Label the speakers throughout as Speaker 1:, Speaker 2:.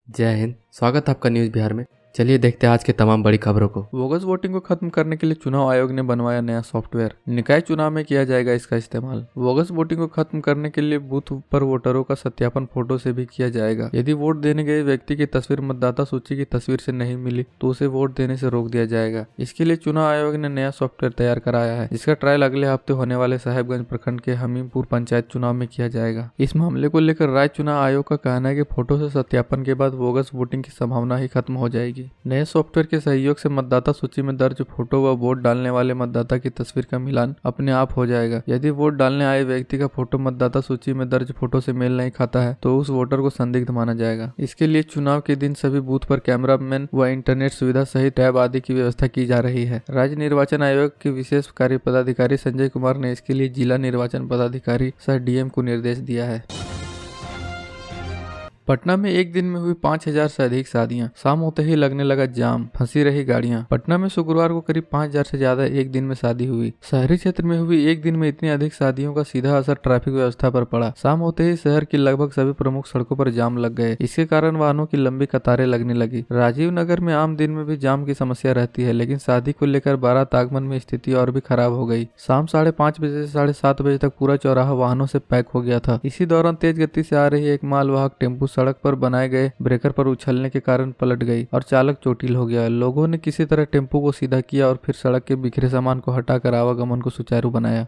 Speaker 1: जय हिंद। स्वागत है आपका न्यूज़ बिहार में। चलिए देखते हैं आज के तमाम बड़ी खबरों को।
Speaker 2: बोगस वोटिंग को खत्म करने के लिए चुनाव आयोग ने बनवाया नया सॉफ्टवेयर। निकाय चुनाव में किया जाएगा इसका इस्तेमाल। बोगस वोटिंग को खत्म करने के लिए बूथ पर वोटरों का सत्यापन फोटो से भी किया जाएगा। यदि वोट देने गए व्यक्ति की तस्वीर मतदाता सूची की तस्वीर से नहीं मिली तो उसे वोट देने से रोक दिया जाएगा। इसके लिए चुनाव आयोग ने नया सॉफ्टवेयर तैयार कराया है, जिसका ट्रायल अगले हफ्ते होने वाले साहेबगंज प्रखंड के हमीमपुर पंचायत चुनाव में किया जाएगा। इस मामले को लेकर राज्य चुनाव आयोग का कहना है कि फोटो से सत्यापन के बाद बोगस वोटिंग की संभावना ही खत्म हो जाएगी। नए सॉफ्टवेयर के सहयोग से मतदाता सूची में दर्ज फोटो व वोट डालने वाले मतदाता की तस्वीर का मिलान अपने आप हो जाएगा। यदि वोट डालने आए व्यक्ति का फोटो मतदाता सूची में दर्ज फोटो से मेल नहीं खाता है तो उस वोटर को संदिग्ध माना जाएगा। इसके लिए चुनाव के दिन सभी बूथ पर कैमरामैन व इंटरनेट सुविधा सहित टैब आदि की व्यवस्था की जा रही है। राज्य निर्वाचन आयोग के विशेष कार्य पदाधिकारी संजय कुमार ने इसके लिए जिला निर्वाचन पदाधिकारी सह डीएम को निर्देश दिया है। पटना में एक दिन में हुई 5000 से अधिक शादियां, शाम होते ही लगने लगा जाम, फंसी रही गाड़ियां। पटना में शुक्रवार को करीब 5000 से ज्यादा एक दिन में शादी हुई। शहरी क्षेत्र में हुई एक दिन में इतनी अधिक शादियों का सीधा असर ट्रैफिक व्यवस्था पर पड़ा। शाम होते ही शहर की लगभग सभी प्रमुख सड़कों पर जाम लग गए। इसके कारण वाहनों की लंबी कतारें लगने लगी। राजीव नगर में आम दिन में भी जाम की समस्या रहती है, लेकिन शादी को लेकर बारात आगमन में स्थिति और भी खराब हो गई। शाम 5:30 बजे से 7:30 बजे तक पूरा चौराहा वाहनों से पैक हो गया था। इसी दौरान तेज गति से आ रही एक मालवाहक टेम्पू सड़क पर बनाए गए ब्रेकर पर उछलने के कारण पलट गई और चालक चोटिल हो गया। लोगों ने किसी तरह टेम्पू को सीधा किया और फिर सड़क के बिखरे सामान को हटाकर आवागमन को सुचारू बनाया।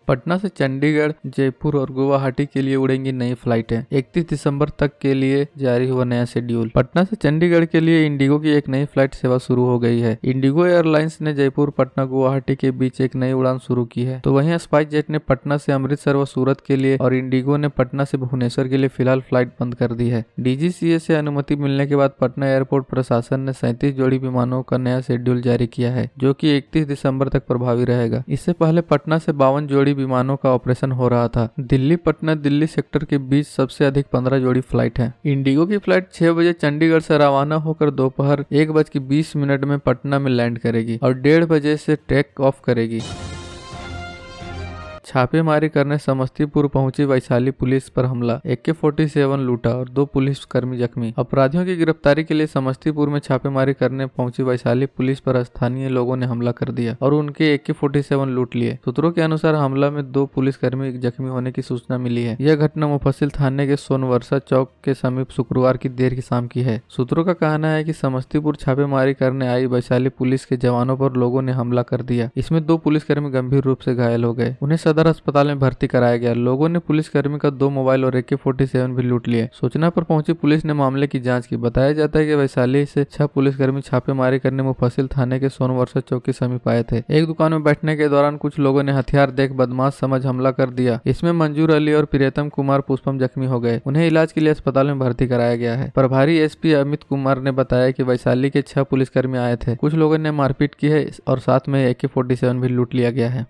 Speaker 2: पटना से चंडीगढ़, जयपुर और गुवाहाटी के लिए उड़ेंगी नई फ्लाइटें। 31 दिसंबर तक के लिए जारी हुआ नया शेड्यूल। पटना से चंडीगढ़ के लिए इंडिगो की एक नई फ्लाइट सेवा शुरू हो गई है। इंडिगो एयरलाइंस ने जयपुर, पटना, गुवाहाटी के बीच एक नई उड़ान शुरू की है। तो वहीं स्पाइस जेट ने पटना से अमृतसर व सूरत के लिए और इंडिगो ने पटना से भुवनेश्वर के लिए फिलहाल फ्लाइट बंद कर दी है। DGCA से अनुमति मिलने के बाद पटना एयरपोर्ट प्रशासन ने 37 जोड़ी विमानों का नया शेड्यूल जारी किया है, जो कि 31 दिसंबर तक प्रभावी रहेगा। इससे पहले पटना से 52 जोड़ी विमानों का ऑपरेशन हो रहा था। दिल्ली, पटना, दिल्ली सेक्टर के बीच सबसे अधिक 15 जोड़ी फ्लाइट हैं। इंडिगो की फ्लाइट 6 बजे चंडीगढ़ से रवाना होकर दोपहर 1:20 में पटना में लैंड करेगी और 1:30 बजे से टेक ऑफ करेगी। छापेमारी करने समस्तीपुर पहुंची वैशाली पुलिस पर हमला, AK-47 लूटा और 2 पुलिसकर्मी जख्मी। अपराधियों की गिरफ्तारी के लिए समस्तीपुर में छापेमारी करने पहुंची वैशाली पुलिस पर स्थानीय लोगों ने हमला कर दिया और उनके AK-47 लूट लिए। सूत्रों के अनुसार हमला में 2 पुलिसकर्मी जख्मी होने की सूचना मिली है। यह घटना मुफस्सिल थाने के सोनवर्षा चौक के समीप शुक्रवार की देर की शाम की है। सूत्रों का कहना है कि समस्तीपुर छापेमारी करने आई वैशाली पुलिस के जवानों पर लोगों ने हमला कर दिया। इसमें 2 पुलिसकर्मी गंभीर रूप से घायल हो गए। उन्हें सदर अस्पताल में भर्ती कराया गया। लोगों ने पुलिसकर्मी का 2 मोबाइल और AK-47 भी लूट लिए। सूचना पर पहुंची पुलिस ने मामले की जांच की। बताया जाता है कि वैशाली से 6 पुलिसकर्मी छापेमारी करने मुफस्सिल थाने के सोनवर्षा चौक के समीप आए थे। एक दुकान में बैठने के दौरान कुछ लोगों ने हथियार देख बदमाश समझ हमला कर दिया। इसमें मंजूर अली और प्रियतम कुमार पुष्पम जख्मी हो गए। उन्हें इलाज के लिए अस्पताल में भर्ती कराया गया है। प्रभारी SP अमित कुमार ने बताया कि वैशाली के 6 पुलिसकर्मी आए थे। कुछ लोगों ने मारपीट की है और साथ में AK-47 भी लूट लिया गया है।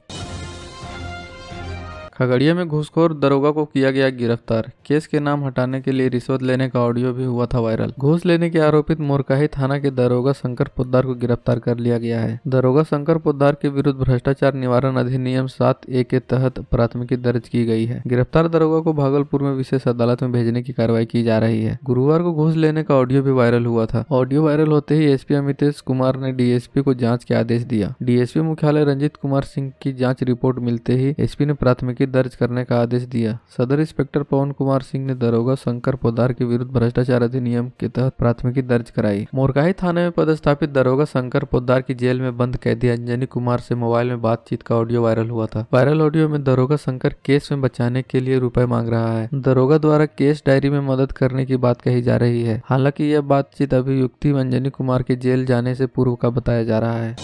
Speaker 2: खगड़िया में घूसखोर दरोगा को किया गया गिरफ्तार। केस के नाम हटाने के लिए रिश्वत लेने का ऑडियो भी हुआ था वायरल। घूस लेने के आरोपित मोरकाही थाना के दरोगा शंकर पोद्दार को गिरफ्तार कर लिया गया है। दरोगा शंकर पोद्दार के विरुद्ध भ्रष्टाचार निवारण अधिनियम 7A के तहत प्राथमिकी दर्ज की गई है। गिरफ्तार दरोगा को भागलपुर में विशेष अदालत में भेजने की कार्रवाई की जा रही है। गुरुवार को घूस लेने का ऑडियो भी वायरल हुआ था। ऑडियो वायरल होते ही SP अमितेश कुमार ने DSP को जाँच के आदेश दिया। DSP मुख्यालय रंजीत कुमार सिंह की जाँच रिपोर्ट मिलते ही SP ने प्राथमिकी दर्ज करने का आदेश दिया। सदर इंस्पेक्टर पवन कुमार सिंह ने दरोगा शंकर पोद्दार के विरुद्ध भ्रष्टाचार अधिनियम के तहत प्राथमिकी दर्ज कराई। मोरकाही थाने में पदस्थापित दरोगा शंकर पोद्दार की जेल में बंद कैदी अंजनी कुमार से मोबाइल में बातचीत का ऑडियो वायरल हुआ था। वायरल ऑडियो में दरोगा शंकर केस में बचाने के लिए रुपए मांग रहा है। दरोगा द्वारा केस डायरी में मदद करने की बात कही जा रही है। हालांकि यह बातचीत अभियुक्ति अंजनी कुमार के जेल जाने से पूर्व का बताया जा रहा है।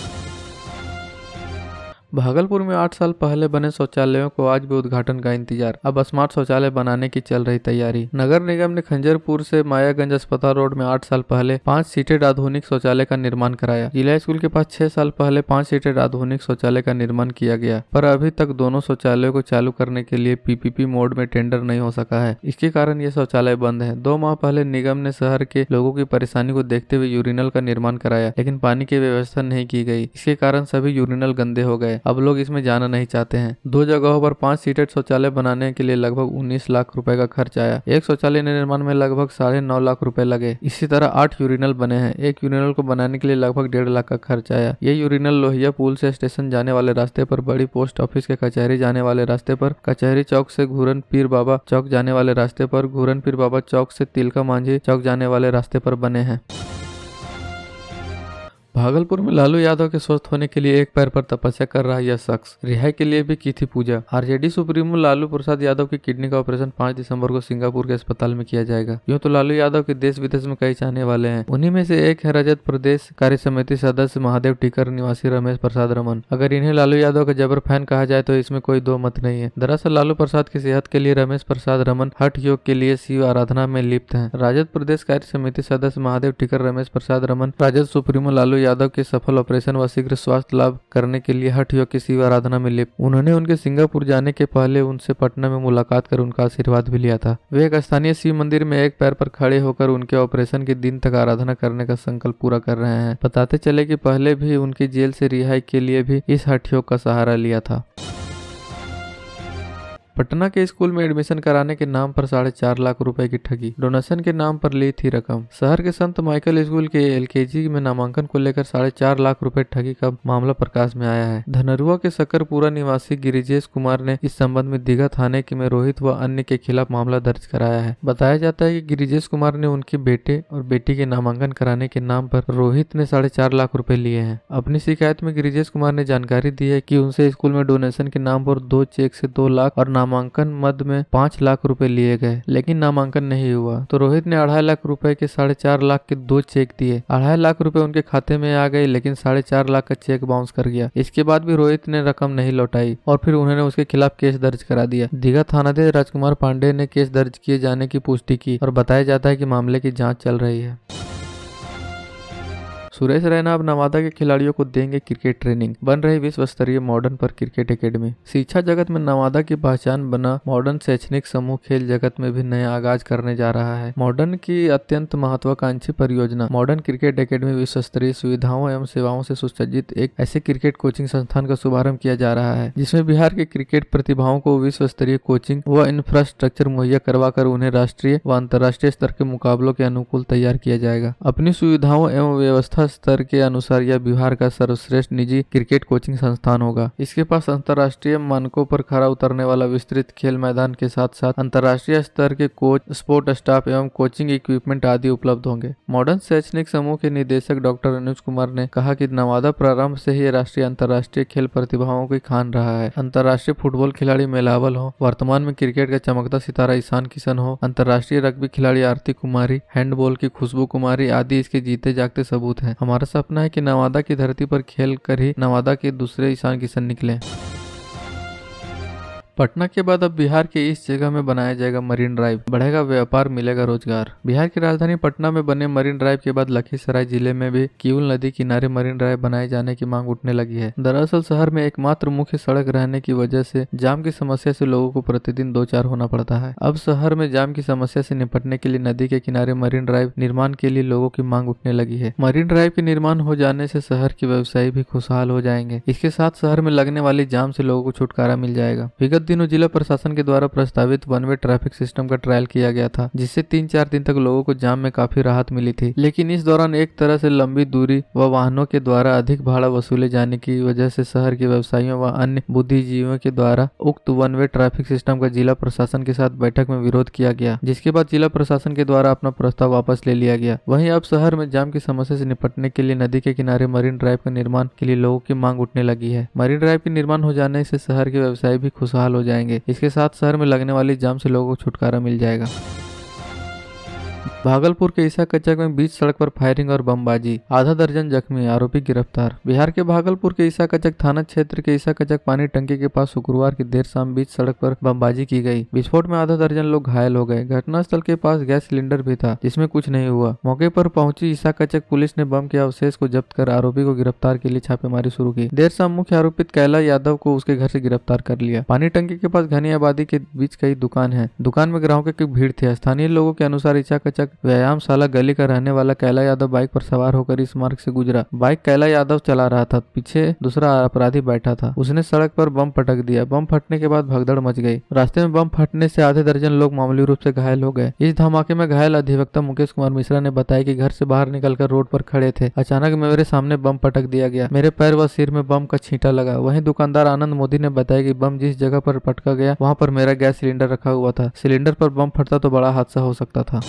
Speaker 2: भागलपुर में 8 साल पहले बने शौचालयों को आज भी उद्घाटन का इंतजार। अब स्मार्ट शौचालय बनाने की चल रही तैयारी। नगर निगम ने खंजरपुर से मायागंज अस्पताल रोड में 8 साल पहले 5 सीटेड आधुनिक शौचालय का निर्माण कराया। जिला स्कूल के पास 6 साल पहले 5 सीटेड आधुनिक शौचालय का निर्माण किया गया, पर अभी तक दोनों शौचालयों को चालू करने के लिए PPP मोड में टेंडर नहीं हो सका है। इसके कारण ये शौचालय बंद है। 2 माह पहले निगम ने शहर के लोगों की परेशानी को देखते हुए यूरिनल का निर्माण कराया, लेकिन पानी की व्यवस्था नहीं की गई। इसके कारण सभी यूरिनल गंदे हो गए। अब लोग इसमें जाना नहीं चाहते हैं। 2 जगहों पर 5 सीटेड शौचालय बनाने के लिए लगभग 19 लाख रुपए का खर्च आया। एक शौचालय निर्माण में लगभग 9.5 लाख रुपए लगे। इसी तरह 8 यूरिनल बने हैं। एक यूरिनल को बनाने के लिए लगभग 1.5 लाख का खर्च आया। ये यूरिनल लोहिया पुल से स्टेशन जाने वाले रास्ते पर, बड़ी पोस्ट ऑफिस के कचहरी जाने वाले रास्ते पर, कचहरी चौक से घूरन पीर बाबा चौक जाने वाले रास्ते पर, घूरन पीर बाबा चौक से तिलका मांझी चौक जाने वाले रास्ते पर बने हैं। भागलपुर में लालू यादव के स्वस्थ होने के लिए एक पैर पर तपस्या कर रहा यह शख्स रिहाई के लिए भी की थी पूजा। आरजेडी सुप्रीमो लालू प्रसाद यादव की किडनी का ऑपरेशन 5 दिसंबर को सिंगापुर के अस्पताल में किया जाएगा। यूं तो लालू यादव के देश विदेश में कई चाहने वाले हैं। उन्हीं में से एक है रजत प्रदेश कार्य समिति सदस्य महादेव टीकर निवासी रमेश प्रसाद रमन। अगर इन्हें लालू यादव का जबर फैन कहा जाए तो इसमें कोई दो मत नहीं है। दरअसल लालू प्रसाद की सेहत के लिए रमेश प्रसाद रमन हठ योग के लिए शिव आराधना में लिप्त है। राजद प्रदेश कार्य समिति सदस्य महादेव टीकर रमेश प्रसाद रमन राजद सुप्रीमो लालू यादव के सफल ऑपरेशन व शीघ्र स्वास्थ्य लाभ करने के लिए हठ योग की शिव आराधना में लिप्त। उन्होंने उनके सिंगापुर जाने के पहले उनसे पटना में मुलाकात कर उनका आशीर्वाद भी लिया था। वे एक स्थानीय शिव मंदिर में एक पैर पर खड़े होकर उनके ऑपरेशन के दिन तक आराधना करने का संकल्प पूरा कर रहे हैं। बताते चले कि पहले भी उनकी जेल से रिहाई के लिए भी इस हठ योग का सहारा लिया था। पटना के स्कूल में एडमिशन कराने के नाम पर 4.5 लाख रुपए की ठगी, डोनेशन के नाम पर ली थी रकम। शहर के संत माइकल स्कूल के एलकेजी में नामांकन को लेकर 4.5 लाख रुपए ठगी का मामला प्रकाश में आया है। धनरुआ के सकरपुरा निवासी गिरिजेश कुमार ने इस संबंध में दीघा थाने में रोहित व अन्य के खिलाफ मामला दर्ज कराया है। बताया जाता है कि गिरिजेश कुमार ने उनके बेटे और बेटी के नामांकन कराने के नाम पर रोहित ने 4.5 लाख रुपए लिए हैं। अपनी शिकायत में गिरिजेश कुमार ने जानकारी दी है कि उनसे स्कूल में डोनेशन के नाम पर 2 चेक से 2 लाख और नामांकन मद में 5 लाख रुपए लिए गए, लेकिन नामांकन नहीं हुआ। तो रोहित ने 2.5 लाख रुपए के 4.5 लाख के 2 चेक दिए। 2.5 लाख रुपए उनके खाते में आ गए, लेकिन 4.5 लाख का चेक बाउंस कर गया। इसके बाद भी रोहित ने रकम नहीं लौटाई और फिर उन्होंने उसके खिलाफ केस दर्ज करा दिया। दीघा थानाध्यक्ष राजकुमार पांडे ने केस दर्ज किए जाने की पुष्टि की और बताया जाता है कि मामले की जाँच चल रही है। सुरेश रैना अब नवादा के खिलाड़ियों को देंगे क्रिकेट ट्रेनिंग, बन रही विश्व स्तरीय मॉडर्न पर क्रिकेट एकेडमी। शिक्षा जगत में नवादा की पहचान बना मॉडर्न शैक्षणिक समूह खेल जगत में भी नया आगाज करने जा रहा है। मॉडर्न की अत्यंत महत्वाकांक्षी परियोजना मॉडर्न क्रिकेट एकेडमी विश्व स्तरीय सुविधाओं एवं सेवाओं से सुसज्जित एक ऐसे क्रिकेट कोचिंग संस्थान का शुभारंभ किया जा रहा है, जिसमें बिहार के क्रिकेट प्रतिभाओं को विश्व स्तरीय कोचिंग व इंफ्रास्ट्रक्चर मुहैया करवाकर उन्हें राष्ट्रीय व अंतर्राष्ट्रीय स्तर के मुकाबलों के अनुकूल तैयार किया जाएगा। अपनी सुविधाओं एवं व्यवस्था स्तर के अनुसार यह बिहार का सर्वश्रेष्ठ निजी क्रिकेट कोचिंग संस्थान होगा। इसके पास अंतर्राष्ट्रीय मानकों पर खरा उतरने वाला विस्तृत खेल मैदान के साथ साथ अंतर्राष्ट्रीय स्तर के कोच, स्पोर्ट स्टाफ एवं कोचिंग इक्विपमेंट आदि उपलब्ध होंगे। मॉडर्न शैक्षणिक समूह के निदेशक डॉक्टर अनुज कुमार ने कहा कि नवादा प्रारंभ से ही राष्ट्रीय अंतर्राष्ट्रीय खेल प्रतिभाओं की खान रहा है। अंतर्राष्ट्रीय फुटबॉल खिलाड़ी मेलावल हो, वर्तमान में क्रिकेट का चमकता सितारा ईशान किशन हो, अंतर्राष्ट्रीय रग्बी खिलाड़ी आरती कुमारी, हैंडबॉल की खुशबू कुमारी आदि इसके जीते जागते सबूत हैं। हमारा सपना है कि नवादा की धरती पर खेल कर ही नवादा के दूसरे ईशान किशन निकले। पटना के बाद अब बिहार के इस जगह में बनाया जाएगा मरीन ड्राइव, बढ़ेगा व्यापार, मिलेगा रोजगार। बिहार की राजधानी पटना में बने मरीन ड्राइव के बाद लखीसराय जिले में भी किउल नदी किनारे मरीन ड्राइव बनाए जाने की मांग उठने लगी है। दरअसल शहर में एकमात्र मुख्य सड़क रहने की वजह से जाम की समस्या से लोगों को प्रतिदिन 2-4 होना पड़ता है। अब शहर में जाम की समस्या से निपटने के लिए नदी के किनारे मरीन ड्राइव निर्माण के लिए लोगों की मांग उठने लगी है। मरीन ड्राइव के निर्माण हो जाने से शहर के व्यवसायी भी खुशहाल हो जाएंगे। इसके साथ शहर में लगने वाली जाम से लोगों को छुटकारा मिल जाएगा। विगत दिनों जिला प्रशासन के द्वारा प्रस्तावित 1 वे ट्रैफिक सिस्टम का ट्रायल किया गया था, जिससे 3-4 दिन तक लोगों को जाम में काफी राहत मिली थी। लेकिन इस दौरान एक तरह से लंबी दूरी व वाहनों के द्वारा अधिक भाड़ा वसूले जाने की वजह से शहर के व्यवसायियों व अन्य बुद्धिजीवियों के द्वारा उक्त 1 वे ट्रैफिक सिस्टम का जिला प्रशासन के साथ बैठक में विरोध किया गया, जिसके बाद जिला प्रशासन के द्वारा अपना प्रस्ताव वापस ले लिया गया। वहीं अब शहर में जाम की समस्या से निपटने के लिए नदी के किनारे मरीन ड्राइव का निर्माण के लिए लोगों की मांग उठने लगी है। मरीन ड्राइव के निर्माण हो जाने से शहर के व्यवसायी भी खुशहाल हो जाएंगे। इसके साथ शहर में लगने वाली जाम से लोगों को छुटकारा मिल जाएगा। भागलपुर के ईसा कचक में बीच सड़क पर फायरिंग और बमबाजी, आधा दर्जन जख्मी, आरोपी गिरफ्तार। बिहार के भागलपुर के ईसा कचक थाना क्षेत्र के ईसा कचक पानी टंकी के पास शुक्रवार की देर शाम बीच सड़क पर बमबाजी की गई। विस्फोट में आधा दर्जन लोग घायल हो गए। घटनास्थल के पास गैस सिलेंडर भी था, जिसमें कुछ नहीं हुआ। मौके पर पहुंची ईसा कचक पुलिस ने बम के अवशेष को जब्त कर आरोपी को गिरफ्तार के लिए छापेमारी शुरू की। देर शाम मुख्य आरोपित कैला यादव को उसके घर से गिरफ्तार कर लिया। पानी टंकी के पास घनी आबादी के बीच कई दुकान है। दुकान में ग्राहकों की भीड़ थी। स्थानीय लोगों के अनुसार ईसा कचक व्यायामशाला गली का रहने वाला कैला यादव बाइक पर सवार होकर इस मार्ग से गुजरा। बाइक कैला यादव चला रहा था, पीछे दूसरा अपराधी बैठा था। उसने सड़क पर बम पटक दिया। बम फटने के बाद भगदड़ मच गई। रास्ते में बम फटने से आधे दर्जन लोग मामूली रूप से घायल हो गए। इस धमाके में घायल अधिवक्ता मुकेश कुमार मिश्रा ने बताया कि घर से बाहर निकलकर रोड पर खड़े थे, अचानक मेरे सामने बम पटक दिया गया। मेरे पैर व सिर में बम का छींटा लगा। वहीं दुकानदार आनंद मोदी ने बताया कि बम जिस जगह पर पटका गया वहां पर मेरा गैस सिलेंडर रखा हुआ था। सिलेंडर पर बम फटता तो बड़ा हादसा हो सकता था।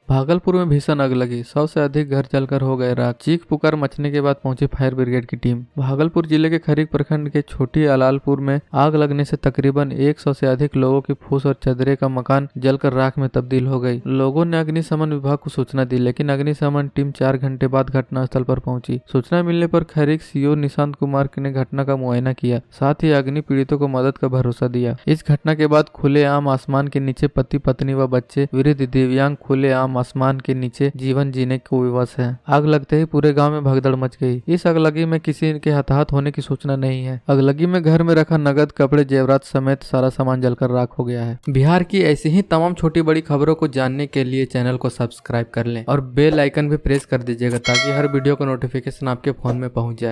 Speaker 2: भागलपुर में भीषण आग लगी, 100 से अधिक घर जलकर हो गए राख। चीख पुकार मचने के बाद पहुंची फायर ब्रिगेड की टीम। भागलपुर जिले के खरीक प्रखंड के छोटी अलालपुर में आग लगने से तकरीबन 100 से अधिक लोगों की फूस और चदरे का मकान जलकर राख में तब्दील हो गई। लोगों ने अग्निशमन विभाग को सूचना दी, लेकिन अग्निशमन टीम 4 घंटे बाद घटनास्थल पर पहुंची। सूचना मिलने पर खरीक सीओ निशांत कुमार ने घटना का मुआयना किया, साथ ही अग्नि पीड़ितों को मदद का भरोसा दिया। इस घटना के बाद खुले आम आसमान के नीचे पति पत्नी व बच्चे वृद्ध दिव्यांग खुले आम आसमान के नीचे जीवन जीने को विवश है। आग लगते ही पूरे गांव में भगदड़ मच गई। इस अगलगी में किसी के हताहत होने की सूचना नहीं है। अगलगी में घर में रखा नगद, कपड़े, जेवरात समेत सारा सामान जलकर राख हो गया है।
Speaker 1: बिहार की ऐसी ही तमाम छोटी बड़ी खबरों को जानने के लिए चैनल को सब्सक्राइब कर लें और बेल आइकन भी प्रेस कर दीजिएगा ताकि हर वीडियो का नोटिफिकेशन आपके फोन में पहुंच जाए।